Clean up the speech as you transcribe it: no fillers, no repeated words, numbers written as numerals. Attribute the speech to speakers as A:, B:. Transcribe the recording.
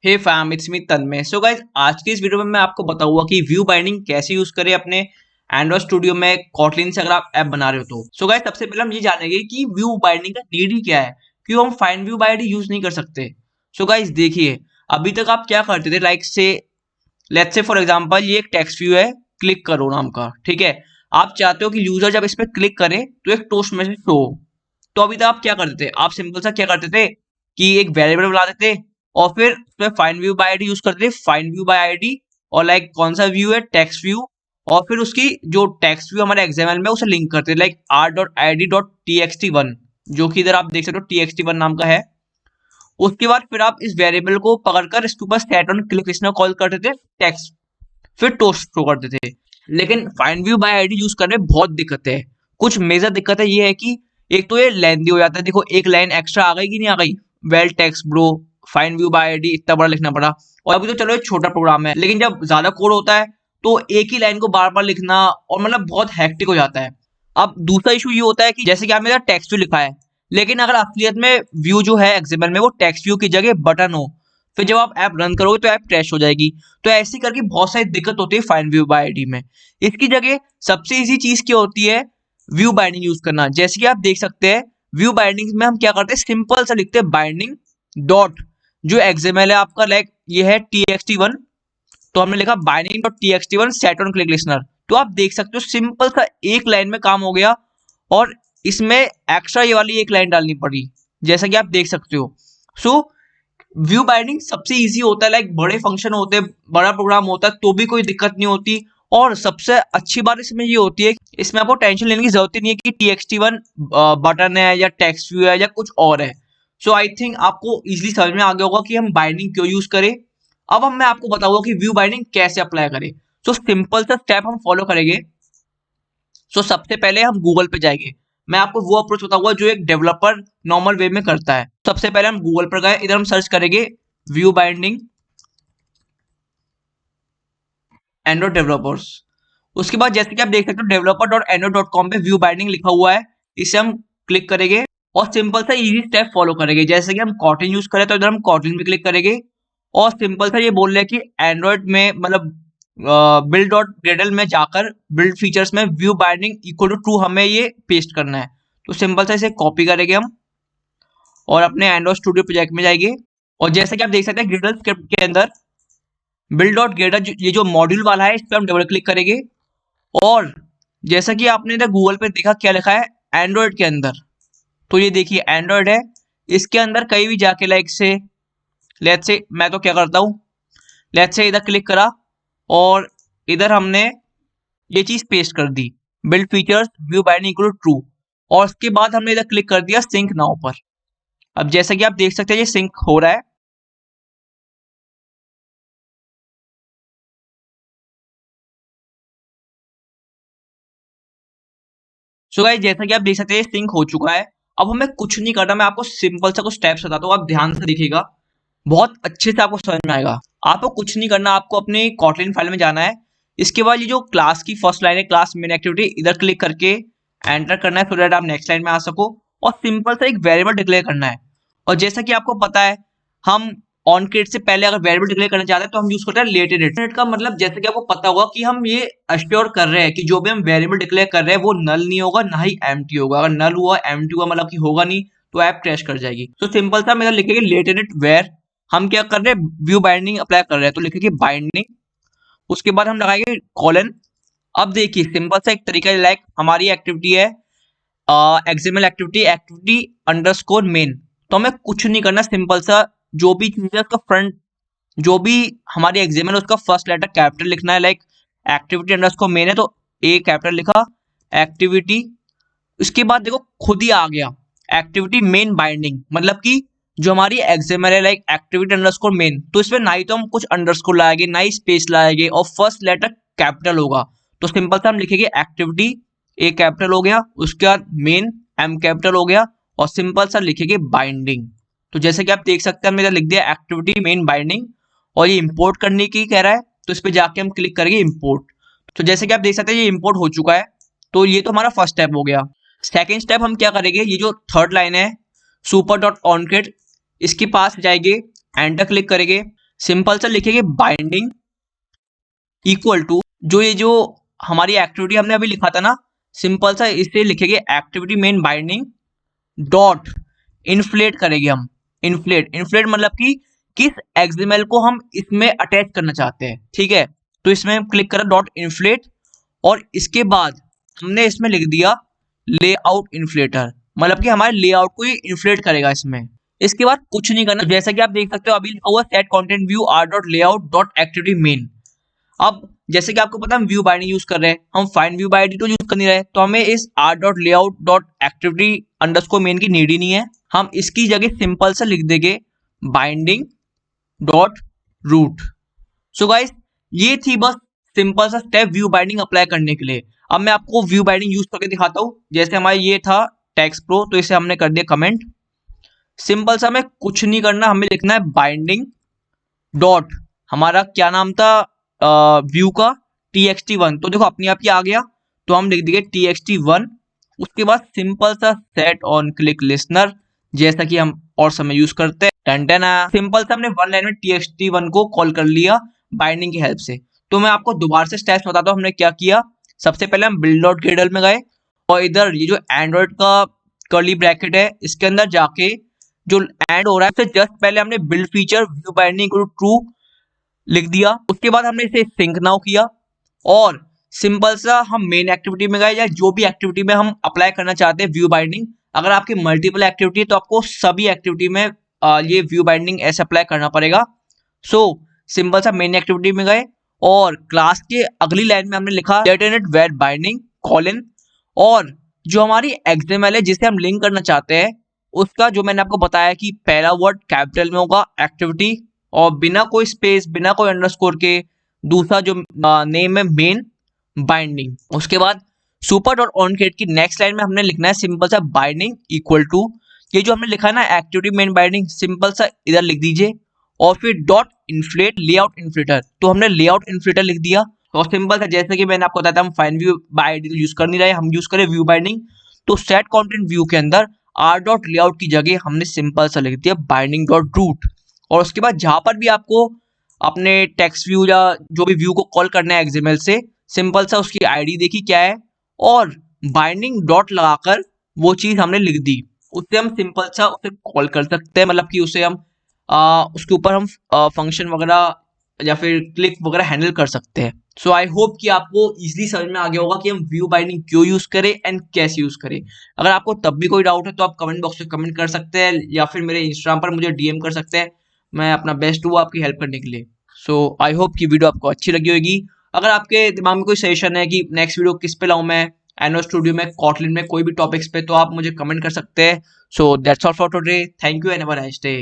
A: Hey fam, it's me Tanmay. So guys, आज की इस वीडियो में मैं आपको बताऊंगा कि व्यू बाइंडिंग कैसे यूज करें अपने एंड्रॉइड स्टूडियो में कॉटलिन से, अगर आप ऐप बना रहे हो तो। सो गाइज, सबसे पहले हम ये जानेंगे कि व्यू बाइंडिंग का नीड ही क्या है, क्यों हम फाइंड व्यू बाइंड यूज नहीं कर सकते। सो गाइज देखिए, अभी तक आप क्या करते थे, लाइक से लेट्स से फॉर एग्जांपल ये एक टेक्स्ट व्यू है, क्लिक करो नाम का, ठीक है। आप चाहते हो कि यूजर जब इस पर क्लिक करे तो एक टोस्ट मैसेज शो हो। तो अभी तक आप क्या करते थे, आप सिंपल सा क्या करते थे कि एक वेरिएबल बना देते और फिर उसमें find view by ID use करते थे, फाइंड व्यू बाय आईडी, और लाइक कौन सा व्यू है, टेक्स्ट व्यू, और फिर उसकी जो टेक्स्ट व्यू हमारे एक्सएमएल में उसे लिंक करते थे, लाइक r.id.txt1, जो कि इधर आप देख सकते हो txt1 नाम का है। उसके बाद फिर आप इस वेरिएबल को पकड़कर इसके ऊपर set on click listener call करते थे, टेक्स्ट, फिर टोस्ट शो करते थे। लेकिन find view by ID use करने में बहुत दिक्कतें है। कुछ मेजर दिक्कतें ये है कि एक तो ये लेंथी हो जाता है, देखो एक लाइन एक्स्ट्रा आ गई कि नहीं आ गई, well text bro, find view by ID इतना बड़ा लिखना पड़ा। और अभी तो चलो एक छोटा प्रोग्राम है, लेकिन जब ज्यादा कोड होता है तो एक ही लाइन को बार बार लिखना और मतलब बहुत हेक्टिक हो जाता है। अब दूसरा इशू ये होता है कि जैसे कि आपने टेक्स्ट व्यू लिखा है, लेकिन अगर असलियत में व्यू जो है एक्सएमएल में वो टेक्स्ट व्यू की जगह बटन हो, फिर जब आप ऐप रन करोगे तो ऐप क्रैश हो जाएगी। तो ऐसी करके बहुत सारी दिक्कत होती है फाइंड व्यू बाय आईडी में। इसकी जगह सबसे इजी चीज क्या होती है, व्यू बाइंडिंग यूज करना। जैसे कि आप देख सकते हैं, व्यू बाइंडिंग में हम क्या करते हैं, सिंपल सा लिखते हैं बाइंडिंग डॉट, जो एक्सएमएल है आपका, लाइक ये है txt1, तो हमने लिखा binding dot txt1 set on click listener. तो आप देख सकते हो सिंपल सा एक लाइन में काम हो गया, और इसमें एक्स्ट्रा ये वाली एक लाइन डालनी पड़ी, जैसा कि आप देख सकते हो। सो व्यू बाइंडिंग सबसे इजी होता है, लाइक बड़े फंक्शन होते हैं, बड़ा प्रोग्राम होता है तो भी कोई दिक्कत नहीं होती। और सबसे अच्छी बात इसमें ये होती है, इसमें आपको टेंशन लेने की जरूरत ही नहीं है कि txt1 बटन है या टेक्स्ट व्यू है या कुछ और है। सो आई थिंक आपको इजीली समझ में आ गया होगा कि हम बाइंडिंग क्यों यूज करें। अब मैं आपको बताऊंगा कि व्यू बाइंडिंग कैसे अप्लाई करें। सो सिंपल सा स्टेप हम फॉलो करेंगे। सो सबसे पहले हम गूगल पे जाएंगे। मैं आपको वो अप्रोच बताऊंगा जो एक डेवलपर नॉर्मल वे में करता है। सबसे पहले हम गूगल पर गए, इधर हम सर्च करेंगे व्यू बाइंडिंग एंड्रॉइड डेवलपर्स। उसके बाद जैसे कि आप देख सकते हो developer.android.com पे व्यू बाइंडिंग लिखा हुआ है, इसे हम क्लिक करेंगे और सिंपल सा इजी स्टेप फॉलो करेंगे। जैसे कि हम कॉटलिन यूज करें तो इधर हम कॉटलिन पे क्लिक करेंगे, और सिंपल सा ये बोल रहे हैं कि एंड्रॉइड में मतलब बिल्ड डॉट ग्रेडल में जाकर बिल्ड फीचर्स में view binding equal to true हमें ये पेस्ट करना है। तो सिंपल सा इसे कॉपी करेंगे हम और अपने एंड्रॉइड स्टूडियो प्रोजेक्ट में जाएंगे। और जैसे कि आप देख सकते हैं ग्रेडल स्क्रिप्ट के अंदर बिल्ड डॉट ग्रेडल, ये जो मॉड्यूल वाला है, इस पर हम डबल क्लिक करेंगे। और जैसा कि आपने इधर गूगल पे देखा क्या लिखा है एंड्रॉइड के अंदर, तो ये देखिए एंड्रॉइड है, इसके अंदर कहीं भी जाके लाइक से लेट्स से मैं तो क्या करता हूँ, लेट्स से इधर क्लिक करा और इधर हमने ये चीज पेस्ट कर दी, build features view binding equal to true. और उसके बाद हमने इधर क्लिक कर दिया सिंक नाउ पर। अब जैसा कि आप देख सकते हैं ये सिंक हो रहा है। सो गाइस, जैसा कि आप देख सकते हैं सिंक हो चुका है। अब हमें कुछ नहीं करना, मैं आपको सिंपल सा कुछ स्टेप्स बताता हूँ, आप ध्यान से देखिएगा, बहुत अच्छे से आपको समझ में आएगा। आपको कुछ नहीं करना, आपको अपनी कॉटलिन फाइल में जाना है। इसके बाद ये जो क्लास की फर्स्ट लाइन है, क्लास मेन एक्टिविटी, इधर क्लिक करके एंटर करना है सो दैट आप नेक्स्ट लाइन में आ सको। और सिंपल सा एक वेरिएबल डिक्लेयर करना है। और जैसा कि आपको पता है, हम ऑन क्रिएट से पहले अगर वेरिएबल डिक्लेयर करना चाहते हैं तो हम यूज करते हैं लेटेड इट का मतलब, जैसे कि आपको पता होगा कि हम ये अश्योर कर रहे हैं कि जो भी हम वेरिएबल डिक्लेयर कर रहे हैं वो नल नहीं होगा, ना ही एम्प्टी होगा। अगर नल हुआ, एम्प्टी हुआ, मतलब कि होगा नहीं, तो ऐप क्रैश कर जाएगी। तो सिंपल सा मेरा लिखेंगे लेटेड इट वेयर, हम क्या कर रहे हैं, व्यू बाइंडिंग अप्लाई कर रहे हैं, तो लिखेंगे बाइंडिंग। उसके बाद हम लगाएंगे कॉलन। अब देखिए सिंपल सा एक तरीका, लाइक हमारी एक्टिविटी है XML activity activity underscore main, तो हमें कुछ नहीं करना, सिंपल सा जो भी चीज है उसका फ्रंट, जो भी हमारी एक्सएमएल है उसका फर्स्ट लेटर कैपिटल लिखना है। लाइक एक्टिविटी अंडरस्कोर मेन है तो ए कैपिटल लिखा, एक्टिविटी। उसके बाद देखो खुद ही आ गया एक्टिविटी मेन बाइंडिंग, मतलब कि जो हमारी एक्सएमएल है लाइक एक्टिविटी अंडरस्कोर मेन, तो इसमें ना ही तो हम कुछ अंडरस्कोर लाएंगे, ना ही स्पेस लाएंगे, और फर्स्ट लेटर कैपिटल होगा। तो सिंपल सा हम लिखेंगे एक्टिविटी, ए कैपिटल हो गया, उसके बाद मेन, एम कैपिटल हो गया, और सिंपल सा लिखेंगे बाइंडिंग। तो जैसे कि आप देख सकते हैं हमने लिख दिया एक्टिविटी मेन बाइंडिंग, और ये इंपोर्ट करने की कह रहा है, तो इस पर जाके हम क्लिक करेंगे इंपोर्ट। तो जैसे कि आप देख सकते हैं ये इंपोर्ट हो चुका है। तो ये तो हमारा फर्स्ट स्टेप हो गया। सेकेंड स्टेप हम क्या करेंगे, ये जो थर्ड लाइन है सुपर डॉट ऑन क्रिएट, इसके पास जाएंगे, एंटर क्लिक करेंगे। सिंपल सा लिखेंगे बाइंडिंग इक्वल टू जो हमारी एक्टिविटी हमने अभी लिखा था ना, सिंपल सा इसे लिखेंगे activity main binding dot inflate करेंगे हम। इन्फ्लेट मतलब कि किस एक्सएमएल को हम इसमें अटैच करना चाहते हैं, ठीक है। तो इसमें हम क्लिक करें डॉट इन्फ्लेट, और इसके बाद हमने इसमें लिख दिया लेआउट इन्फ्लेटर, मतलब कि हमारे लेआउट को ये इन्फ्लेट करेगा इसमें। इसके बाद कुछ नहीं करना, जैसा कि आप देख सकते हो अभी लिखा हुआ set content view are dot layout dot activity main. अब जैसे कि आपको पता है हम व्यू बाइंडिंग यूज कर रहे हैं, हम फाइंड व्यू बाय आईडी तो यूज कर नहीं रहे, तो हमें इस R dot layout dot activity underscore main की नीड ही नहीं है। हम इसकी जगह सिंपल सा लिख देंगे binding dot root. So guys, ये थी बस सिंपल सा स्टेप व्यू बाइंडिंग अप्लाई करने के लिए। अब मैं आपको व्यू बाइंडिंग यूज करके दिखाता हूँ। जैसे हमारा ये था टेक्स्ट प्रो, तो इसे हमने कर दिया कमेंट। सिंपल सा हमें कुछ नहीं करना, हमें लिखना है बाइंडिंग डॉट, हमारा क्या नाम था व्यू का, txt1। तो देखो अपने आप ही आ गया, तो हम लिख देंगे txt1। उसके बाद सिंपल सा सेट ऑन क्लिक लिसनर, जैसा कि हम और समय यूज करते हैं। सिंपल सा हमने वन लाइन में txt1 को कॉल कर लिया बाइंडिंग की हेल्प से। तो मैं आपको दोबारा से स्टेप्स बताता हूँ हमने क्या किया। सबसे पहले हम बिल्ड डॉट ग्रेडल में गए, और इधर ये जो एंड्रॉइड का कर्ली ब्रैकेट है इसके अंदर जाके जो एंड हो रहा है उससे जस्ट पहले हमने build feature view binding true लिख दिया। उसके बाद हमने इसे सिंक नाउ किया, और सिंपल सा हम मेन एक्टिविटी में गए, या जो भी एक्टिविटी में हम अप्लाई करना चाहते हैं व्यू बाइंडिंग। अगर आपकी मल्टीपल एक्टिविटी है तो आपको सभी एक्टिविटी में ये व्यू बाइंडिंग ऐसे अप्लाई करना पड़ेगा। सो सिंपल सा मेन एक्टिविटी में गए, और क्लास के अगली लाइन में हमने लिखा वेर बाइंडिंग कॉलन, और जो हमारी एक्सएमएल है जिसे हम लिंक करना चाहते हैं उसका जो मैंने आपको बताया कि पहला वर्ड कैपिटल में होगा एक्टिविटी, और बिना कोई स्पेस बिना कोई अंडरस्कोर के दूसरा जो नेम है मेन बाइंडिंग। उसके बाद सुपर डॉट ऑन क्रिएट की नेक्स्ट लाइन में हमने लिखना है सिंपल सा बाइंडिंग इक्वल टू, ये जो हमने लिखा है ना एक्टिविटी मेन बाइंडिंग, सिंपल सा इधर लिख दीजिए, और फिर डॉट इन्फ्लेट लेआउट इन्फ्लेटर, तो हमने लेआउट इन्फ्लेटर लिख दिया। और सिंपल सा जैसे कि मैंने आपको बताया था हम find view by ID use कर नहीं रहे, हम यूज करें व्यू बाइंडिंग। तो सेट कंटेंट व्यू के अंदर आर डॉट लेआउट की जगह हमने सिंपल सा लिख दिया बाइंडिंग डॉट रूट। और उसके बाद जहां पर भी आपको अपने टेक्स्ट व्यू या जो भी व्यू को कॉल करना है एक्सएमएल से, सिंपल सा उसकी आईडी देखी क्या है, और बाइंडिंग डॉट लगाकर वो चीज हमने लिख दी। उससे हम सिंपल सा उसे कॉल कर सकते हैं, मतलब कि उसे हम उसके ऊपर हम फंक्शन वगैरह या फिर क्लिक वगैरह हैंडल कर सकते हैं। सो आई होप कि आपको इजीली समझ में आ गया होगा कि हम व्यू बाइंडिंग क्यों यूज करें एंड कैसे यूज करें। अगर आपको तब भी कोई डाउट है तो आप कमेंट बॉक्स में कमेंट कर सकते हैं, या फिर मेरे इंस्टाग्राम पर मुझे डीएम कर सकते हैं। मैं अपना बेस्ट हूँ आपकी हेल्प करने के लिए। सो आई होप कि वीडियो आपको अच्छी लगी होगी। अगर आपके दिमाग में कोई सजेशन है कि नेक्स्ट वीडियो किस पे लाऊं मैं, एनओ स्टूडियो में, कॉटलिन में, कोई भी टॉपिक्स पे, तो आप मुझे कमेंट कर सकते हैं। So that's all for today, thank you and have a nice day.